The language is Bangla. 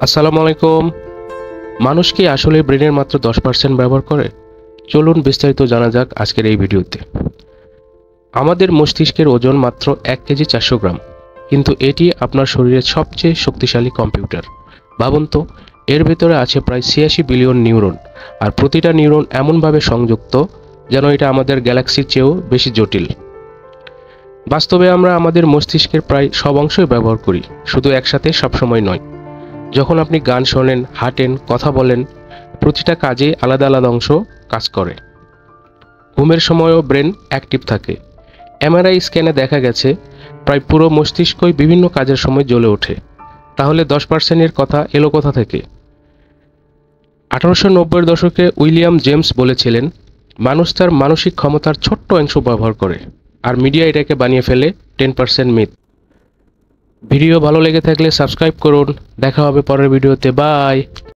আসসালামু আলাইকুম। মানুষ কি আসলে ব্রেনের মাত্র 10% ব্যবহার করে? চলুন বিস্তারিত জানা যাক আজকের এই ভিডিওতে। আমাদের মস্তিষ্কের ওজন মাত্র 1 কেজি 400 গ্রাম, কিন্তু এটি আপনার শরীরের সবচেয়ে শক্তিশালী কম্পিউটার। ভাবুন তো, এর ভেতরে আছে প্রায় 86 বিলিয়ন নিউরন, আর প্রতিটা নিউরন এমনভাবে সংযুক্ত যেন এটা আমাদের গ্যালাক্সির চেয়েও বেশি জটিল। বাস্তবে আমরা আমাদের মস্তিষ্কের প্রায় সব অংশই ব্যবহার করি, শুধু একসাথে সবসময় নয়। যখন আপনি গান শোনেন, হাঁটেন, কথা বলেন, প্রতিটা কাজে আলাদা আলাদা অংশ কাজ করে। ঘুমের সময়ও ব্রেন অ্যাক্টিভ থাকে। এমআরআই স্ক্যানে দেখা গেছে প্রায় পুরো মস্তিষ্কই বিভিন্ন কাজের সময় জ্বলে ওঠে। তাহলে 10%-এর কথা এলো কোথা থেকে? 1890-এর দশকে উইলিয়াম জেমস বলেছিলেন, মানুষ তার মানসিক ক্ষমতার ছোট্ট অংশ ব্যবহার করে, আর মিডিয়া এটাকে বানিয়ে ফেলে 10% মিথ। ভিডিও ভালো লেগে থাকলে সাবস্ক্রাইব করুন। দেখা হবে পরের ভিডিওতে। বাই।